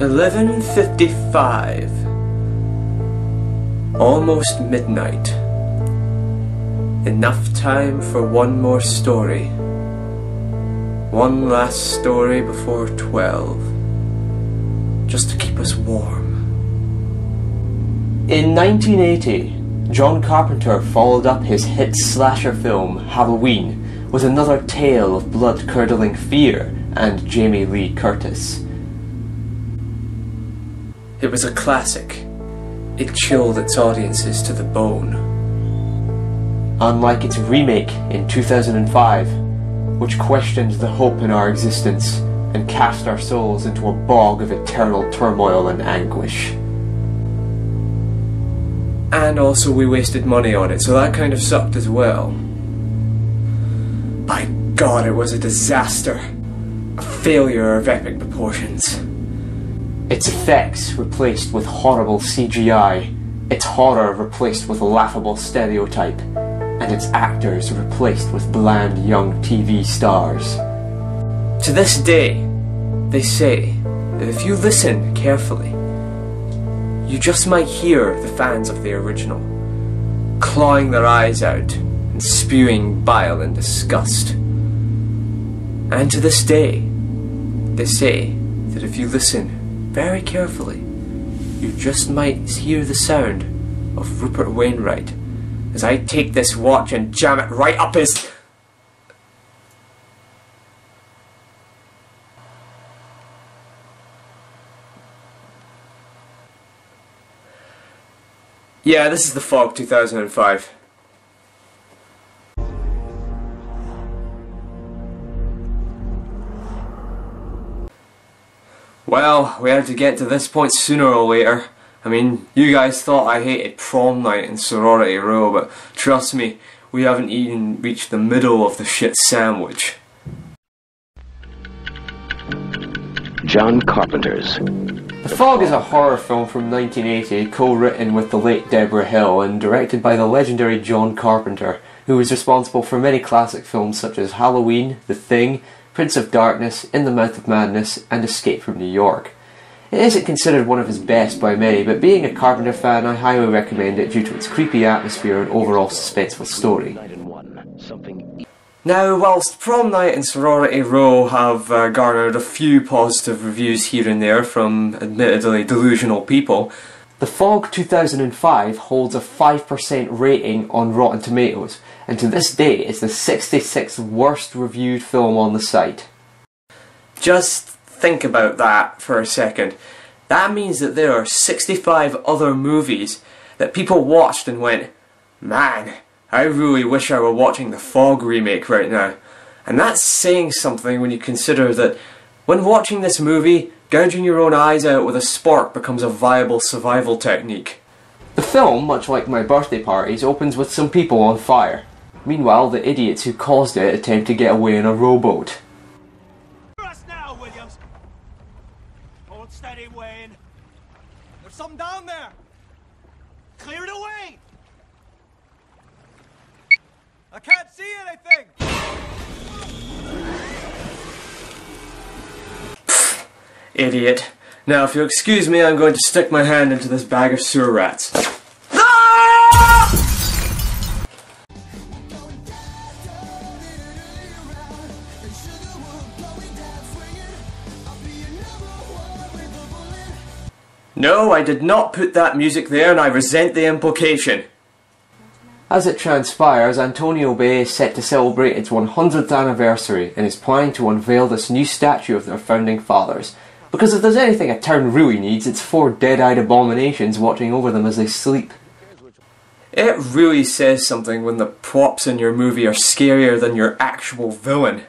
11:55. Almost midnight. Enough time for one more story. One last story before 12. Just to keep us warm. In 1980, John Carpenter followed up his hit slasher film Halloween with another tale of blood-curdling fear and Jamie Lee Curtis. It was a classic. It chilled its audiences to the bone. Unlike its remake in 2005, which questioned the hope in our existence and cast our souls into a bog of eternal turmoil and anguish. And also we wasted money on it, so that kind of sucked as well. By God, it was a disaster. A failure of epic proportions. Its effects replaced with horrible CGI, its horror replaced with laughable stereotype, and its actors replaced with bland young TV stars. To this day, they say that if you listen carefully, you just might hear the fans of the original clawing their eyes out and spewing bile and disgust. And to this day, they say that if you listen very carefully, you just might hear the sound of Rupert Wainwright as I take this watch and jam it right up his... Yeah, this is The Fog 2005. Well, we had to get to this point sooner or later. I mean, you guys thought I hated prom night and sorority row, but trust me, we haven't even reached the middle of the shit sandwich. John Carpenter's The Fog is a horror film from 1980, co-written with the late Deborah Hill and directed by the legendary John Carpenter, who was responsible for many classic films such as Halloween, The Thing, Prince of Darkness, In the Mouth of Madness, and Escape from New York. It isn't considered one of his best by many, but being a Carpenter fan, I highly recommend it due to its creepy atmosphere and overall suspenseful story. Now, whilst Prom Night and Sorority Row have garnered a few positive reviews here and there from admittedly delusional people, The Fog 2005 holds a 5% rating on Rotten Tomatoes, and to this day is the 66th worst reviewed film on the site. Just think about that for a second. That means that there are 65 other movies that people watched and went, man, I really wish I were watching the Fog remake right now. And that's saying something when you consider that when watching this movie, gouging your own eyes out with a spork becomes a viable survival technique. The film, much like my birthday parties, opens with some people on fire. Meanwhile, the idiots who caused it attempt to get away in a rowboat. Us now, Williams. Hold steady, Wayne. There's some down there. Clear it away. I can't see anything. Idiot. Now, if you'll excuse me, I'm going to stick my hand into this bag of sewer rats. No, I did not put that music there, and I resent the implication. As it transpires, Antonio Bay is set to celebrate its 100th anniversary and is planning to unveil this new statue of their founding fathers. Because if there's anything a town really needs, it's 4 dead-eyed abominations watching over them as they sleep. It really says something when the props in your movie are scarier than your actual villain.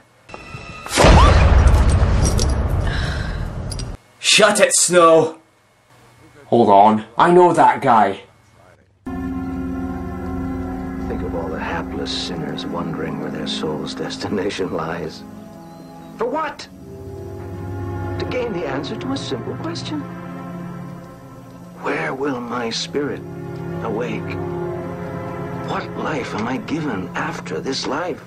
Shut it, Snow! Hold on, I know that guy. Think of all the hapless sinners wondering where their soul's destination lies. For what? To gain the answer to a simple question. Where will my spirit awake? What life am I given after this life?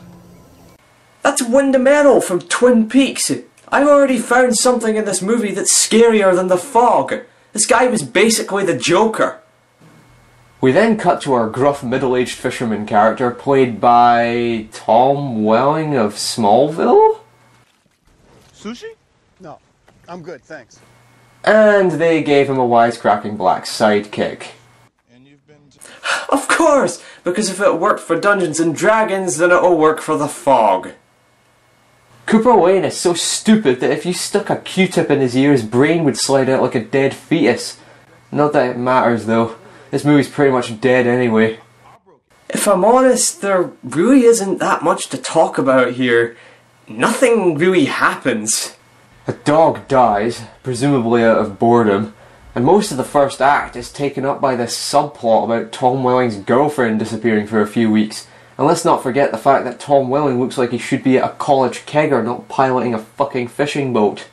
That's Windom Earle from Twin Peaks. I've already found something in this movie that's scarier than the fog. This guy was basically the Joker. We then cut to our gruff middle-aged fisherman character played by Tom Welling of Smallville? Sushi? No, I'm good, thanks. And they gave him a wisecracking black sidekick. And you've been... Of course! Because if it worked for Dungeons and Dragons, then it'll work for the fog. Cooper Wayne is so stupid that if you stuck a Q-tip in his ear, his brain would slide out like a dead fetus. Not that it matters though. This movie's pretty much dead anyway. If I'm honest, there really isn't that much to talk about here. Nothing really happens. A dog dies, presumably out of boredom, and most of the first act is taken up by this subplot about Tom Welling's girlfriend disappearing for a few weeks. And let's not forget the fact that Tom Welling looks like he should be at a college kegger, not piloting a fucking fishing boat.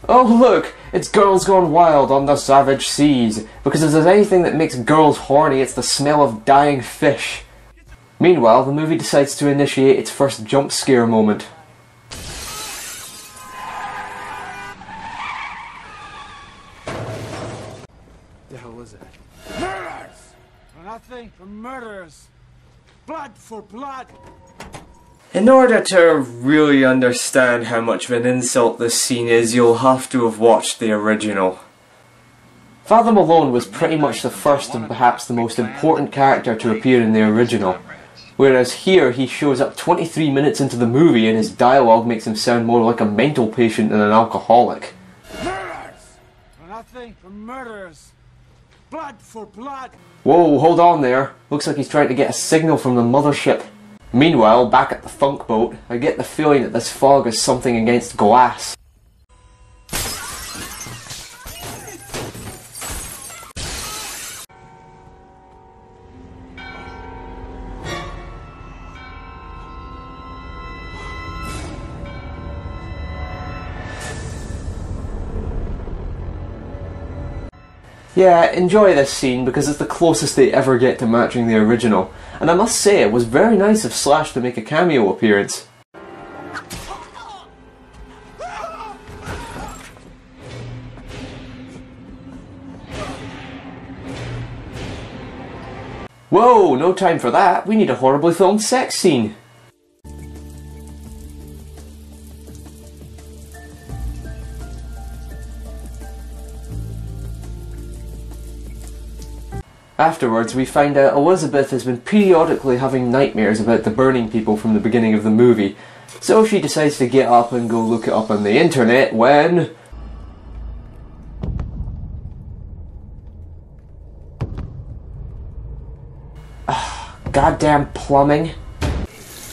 Oh look! It's Girls Gone Wild on the Savage Seas, because if there's anything that makes girls horny, it's the smell of dying fish. Meanwhile, the movie decides to initiate its first jump scare moment. The hell was that? Murders! For nothing, for murderers. Blood for blood. In order to really understand how much of an insult this scene is, you'll have to have watched the original. Father Malone was pretty much the first and perhaps the most important character to appear in the original, whereas here he shows up 23 minutes into the movie and his dialogue makes him sound more like a mental patient than an alcoholic. Murders! For nothing, for murderers. Blood for blood. Whoa, hold on there. Looks like he's trying to get a signal from the mothership. Meanwhile, back at the funk boat, I get the feeling that this fog is something against glass. Yeah, enjoy this scene because it's the closest they ever get to matching the original. And I must say, it was very nice of Slash to make a cameo appearance. Whoa, no time for that. We need a horribly filmed sex scene. Afterwards, we find out Elizabeth has been periodically having nightmares about the burning people from the beginning of the movie, so she decides to get up and go look it up on the internet when... Goddamn plumbing.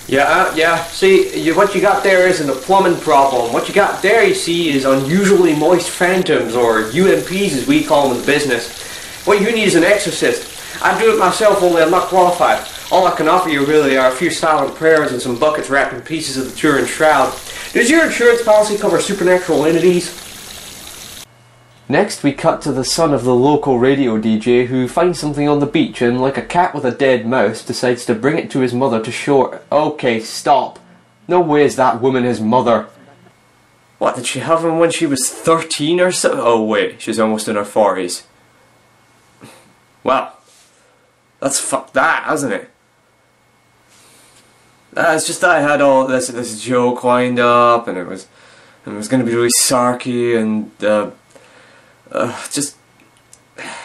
Yeah, see, what you got there isn't a plumbing problem. What you got there, you see, is unusually moist phantoms, or UMPs as we call them in the business. What you need is an exorcist. I do it myself, only I'm not qualified. All I can offer you really are a few silent prayers and some buckets wrapped in pieces of the Turin Shroud. Does your insurance policy cover supernatural entities? Next we cut to the son of the local radio DJ who finds something on the beach and, like a cat with a dead mouse, decides to bring it to his mother to show her. Okay, stop. No way is that woman his mother. What, did she have him when she was 13 or so? Oh wait, she's almost in her 40s. Well, that's fucked that, hasn't it? It's just that I had all this joke lined up, and it was going to be really sarky, and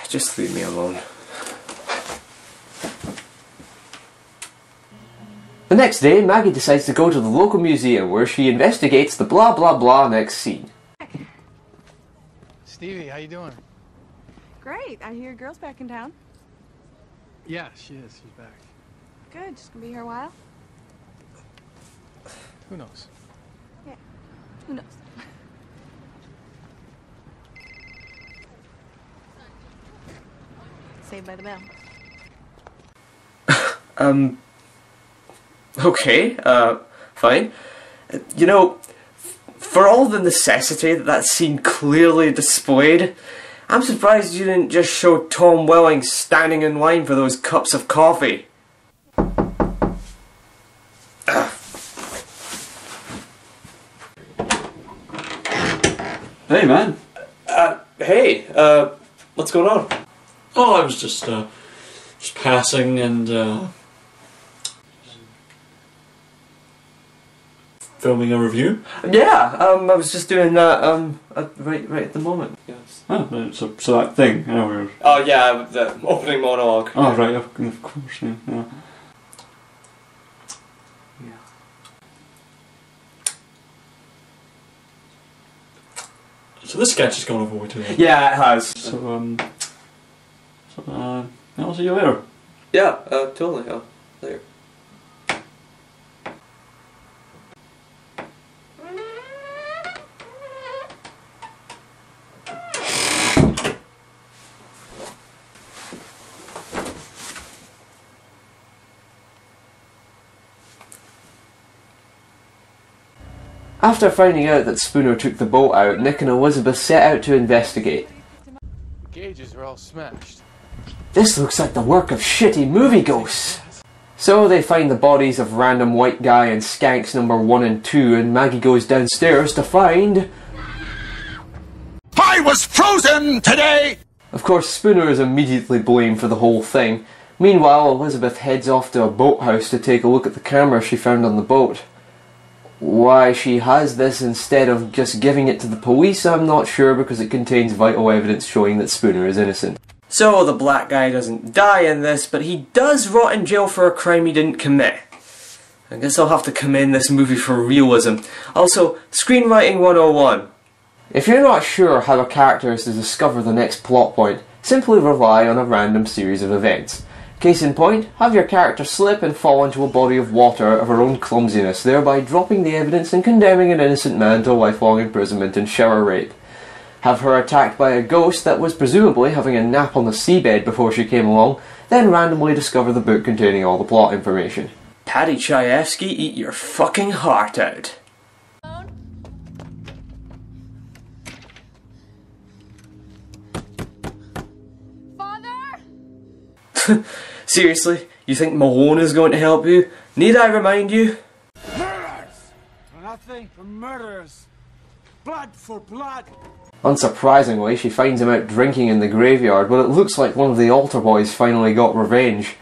just leave me alone. The next day, Maggie decides to go to the local museum where she investigates the blah blah blah next scene. Stevie, how you doing? Great. I hear your girl's back in town. Yeah, she is. She's back. Good. Just gonna be here a while? Who knows? Yeah. Who knows? Saved by the bell. Okay, fine. You know, for all the necessity that scene clearly displayed, I'm surprised you didn't just show Tom Welling standing in line for those cups of coffee. Hey, man. Hey, what's going on? Oh, I was just passing and, filming a review. Yeah, I was just doing that, right at the moment. Yes. Oh, right, so that thing, Oh yeah, the opening monologue. Oh, right, of course, yeah. So this sketch has gone over way too long. Yeah, it has. So, I'll see you later. Yeah, totally, later. After finding out that Spooner took the boat out, Nick and Elizabeth set out to investigate. The gauges are all smashed. This looks like the work of shitty movie ghosts. So they find the bodies of random white guy and skanks number 1 and 2, and Maggie goes downstairs to find... I was frozen today! Of course, Spooner is immediately blamed for the whole thing. Meanwhile, Elizabeth heads off to a boathouse to take a look at the camera she found on the boat. Why she has this instead of just giving it to the police, I'm not sure, because it contains vital evidence showing that Spooner is innocent. So the black guy doesn't die in this, but he does rot in jail for a crime he didn't commit. I guess I'll have to commend this movie for realism. Also, screenwriting 101. If you're not sure how a character is to discover the next plot point, simply rely on a random series of events. Case in point, have your character slip and fall into a body of water of her own clumsiness, thereby dropping the evidence and condemning an innocent man to lifelong imprisonment and shower rape. Have her attacked by a ghost that was presumably having a nap on the seabed before she came along, then randomly discover the book containing all the plot information. Paddy Chayefsky, eat your fucking heart out. Father? Seriously? You think Malone is going to help you? Need I remind you? Murderers! For nothing, for murderers. Blood for blood. Unsurprisingly, she finds him out drinking in the graveyard, but it looks like one of the altar boys finally got revenge.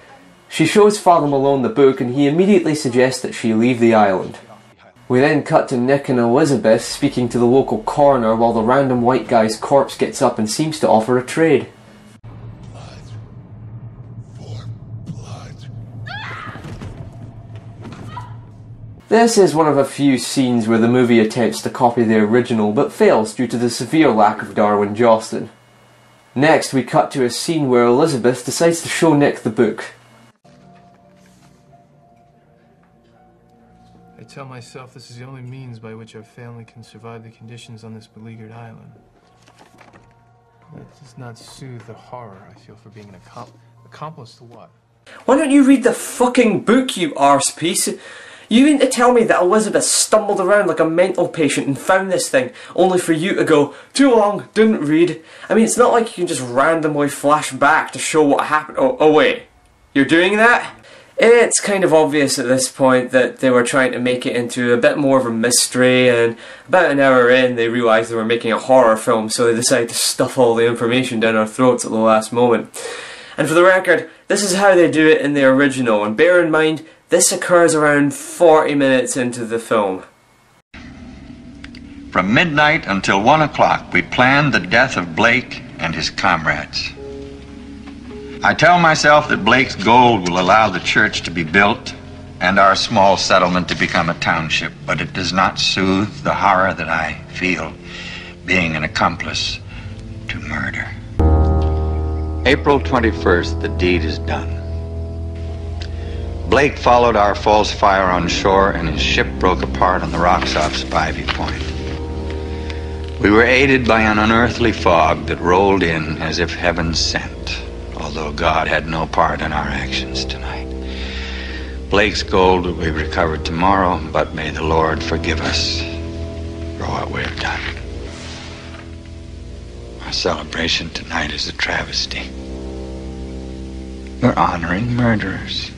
She shows Father Malone the book and he immediately suggests that she leave the island. We then cut to Nick and Elizabeth speaking to the local coroner while the random white guy's corpse gets up and seems to offer a trade. This is one of a few scenes where the movie attempts to copy the original but fails due to the severe lack of Darwin Jostin. Next we cut to a scene where Elizabeth decides to show Nick the book. I tell myself this is the only means by which our family can survive the conditions on this beleaguered island. It does not soothe the horror I feel for being an accomplice to what? Why don't you read the fucking book, you arse piece? You mean to tell me that Elizabeth stumbled around like a mental patient and found this thing, only for you to go, too long, didn't read? I mean, it's not like you can just randomly flash back to show what happened. Oh wait, you're doing that? It's kind of obvious at this point that they were trying to make it into a bit more of a mystery, and about an hour in they realised they were making a horror film, so they decided to stuff all the information down our throats at the last moment. And for the record, this is how they do it in the original, and bear in mind, this occurs around 40 minutes into the film. From midnight until 1 o'clock, we planned the death of Blake and his comrades. I tell myself that Blake's gold will allow the church to be built and our small settlement to become a township, but it does not soothe the horror that I feel being an accomplice to murder. April 21st, the deed is done. Blake followed our false fire on shore and his ship broke apart on the rocks off Spivey Point. We were aided by an unearthly fog that rolled in as if heaven sent, although God had no part in our actions tonight. Blake's gold will be recovered tomorrow, but may the Lord forgive us for what we have done. Our celebration tonight is a travesty. We're honoring murderers.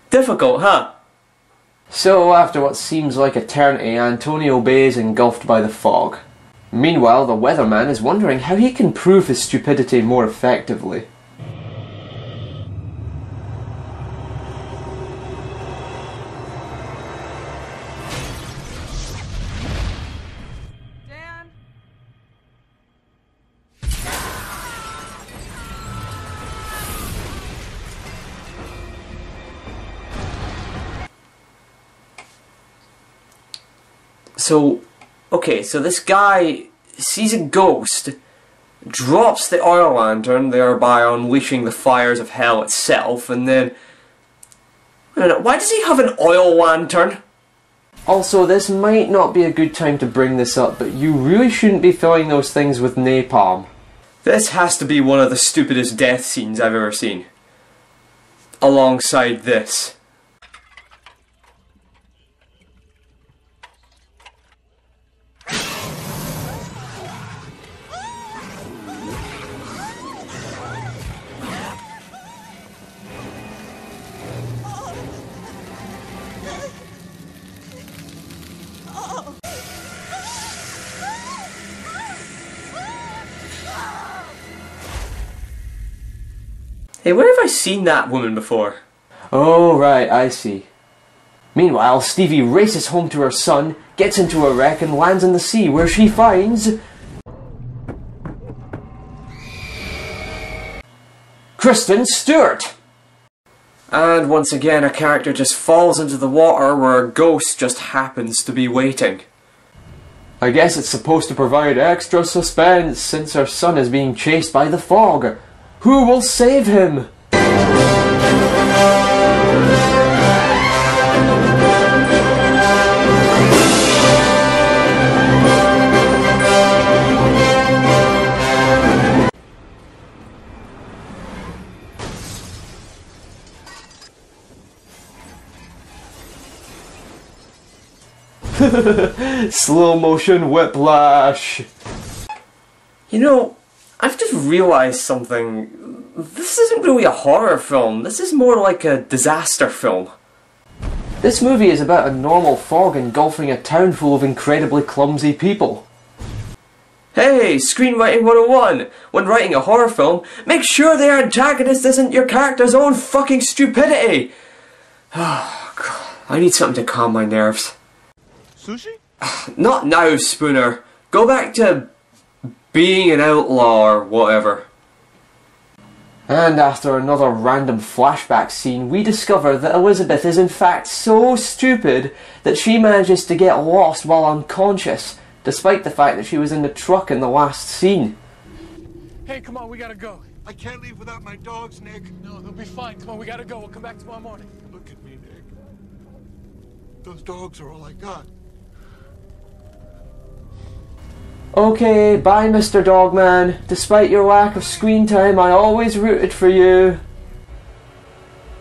Difficult, huh? So, after what seems like eternity, Antonio Bay is engulfed by the fog. Meanwhile, the weatherman is wondering how he can prove his stupidity more effectively. Dan? So, okay, so this guy sees a ghost, drops the oil lantern, thereby unleashing the fires of hell itself, and then... Wait a minute, why does he have an oil lantern? Also, this might not be a good time to bring this up, but you really shouldn't be filling those things with napalm. This has to be one of the stupidest death scenes I've ever seen. Alongside this. Hey, where have I seen that woman before? Oh, right, I see. Meanwhile, Stevie races home to her son, gets into a wreck and lands in the sea, where she finds... Kristen Stewart! And once again, a character just falls into the water where a ghost just happens to be waiting. I guess it's supposed to provide extra suspense since her son is being chased by the fog. Who will save him? Slow motion whiplash. You know, I've just realised something. This isn't really a horror film, this is more like a disaster film. This movie is about a normal fog engulfing a town full of incredibly clumsy people. Hey, Screenwriting 101! When writing a horror film, make sure the antagonist isn't your character's own fucking stupidity! Oh, God. I need something to calm my nerves. Sushi? Not now, Spooner. Go back to being an outlaw or whatever. And after another random flashback scene, we discover that Elizabeth is in fact so stupid that she manages to get lost while unconscious, despite the fact that she was in the truck in the last scene. Hey, come on, we gotta go. I can't leave without my dogs, Nick. No, they'll be fine. Come on, we gotta go. We'll come back tomorrow morning. Look at me, Nick. Those dogs are all I got. Okay, bye Mr. Dogman. Despite your lack of screen time, I always rooted for you.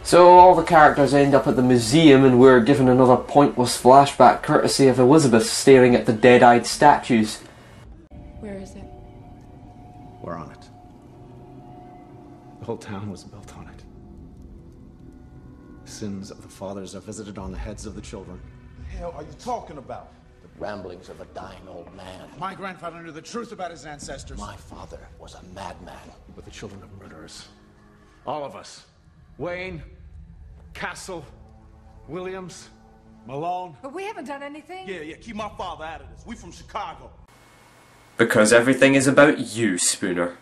So all the characters end up at the museum and we're given another pointless flashback courtesy of Elizabeth staring at the dead-eyed statues. Where is it? We're on it. The whole town was built on it. Sins of the fathers are visited on the heads of the children. What the hell are you talking about? Ramblings of a dying old man. My grandfather knew the truth about his ancestors. My father was a madman. With the children of murderers. All of us. Wayne, Castle, Williams, Malone. But we haven't done anything. Yeah, keep my father out of this. We from Chicago. Because everything is about you, Spooner.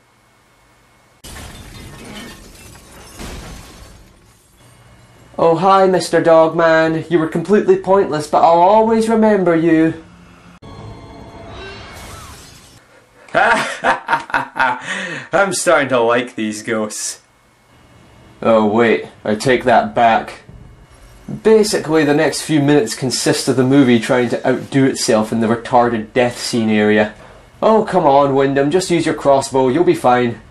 Oh hi, Mr. Dogman. You were completely pointless, but I'll always remember you. I'm starting to like these ghosts. Oh wait, I take that back. Basically, the next few minutes consist of the movie trying to outdo itself in the retarded death scene area. Oh come on, Wyndham, just use your crossbow, you'll be fine.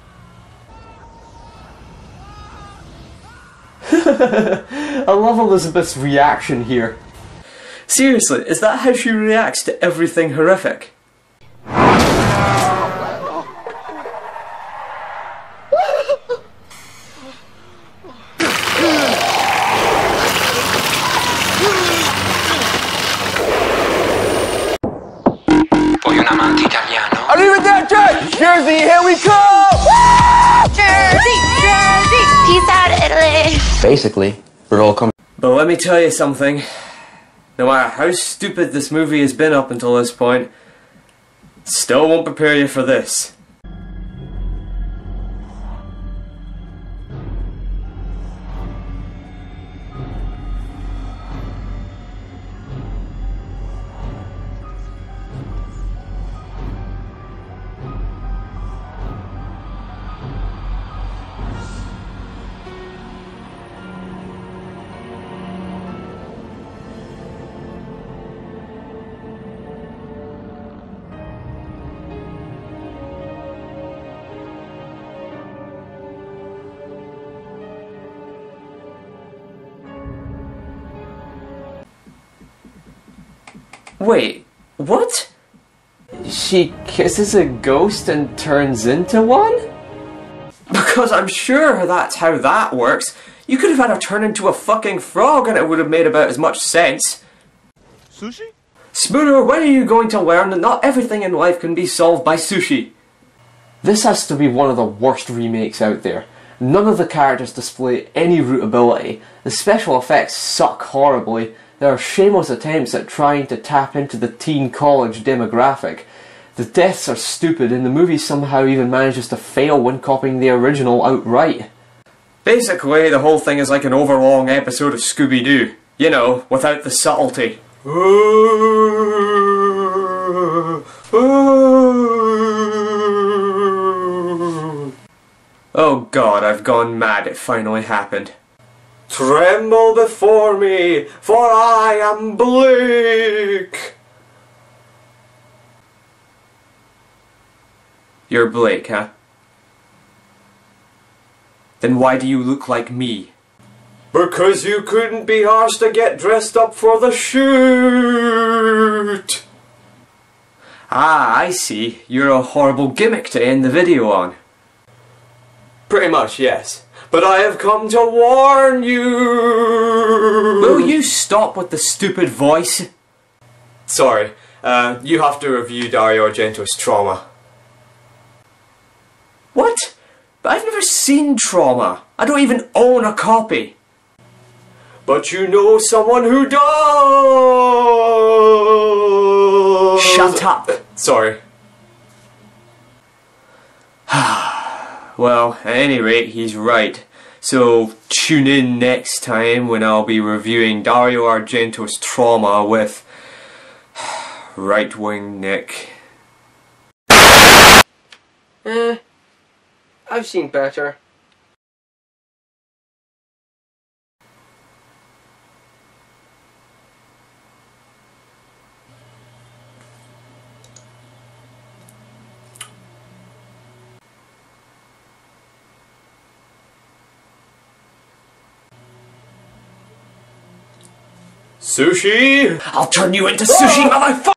I love Elizabeth's reaction here. Seriously, is that how she reacts to everything horrific? Poi un amante italiano. basically, we're all coming. But let me tell you something. No matter how stupid this movie has been up until this point, still won't prepare you for this. Wait, what? She kisses a ghost and turns into one? Because I'm sure that's how that works. You could have had her turn into a fucking frog and it would have made about as much sense. Sushi? Spooner, when are you going to learn that not everything in life can be solved by sushi? This has to be one of the worst remakes out there. None of the characters display any rootability. The special effects suck horribly. There are shameless attempts at trying to tap into the teen college demographic. The deaths are stupid and the movie somehow even manages to fail when copying the original outright. Basically, the whole thing is like an overlong episode of Scooby-Doo. You know, without the subtlety. Oh god, I've gone mad. It finally happened. Tremble before me, for I am Blake! You're Blake, huh? Then why do you look like me? Because you couldn't be arsed to get dressed up for the shoot! Ah, I see. You're a horrible gimmick to end the video on. Pretty much, yes. But I have come to warn you! Will you stop with the stupid voice? Sorry, you have to review Dario Argento's Trauma. What? But I've never seen Trauma. I don't even own a copy. But you know someone who does! Shut up! Sorry. Well, at any rate, he's right. So tune in next time when I'll be reviewing Dario Argento's Trauma with Right Wing Nick. I've seen better. Sushi? I'll turn you into sushi, motherfucker!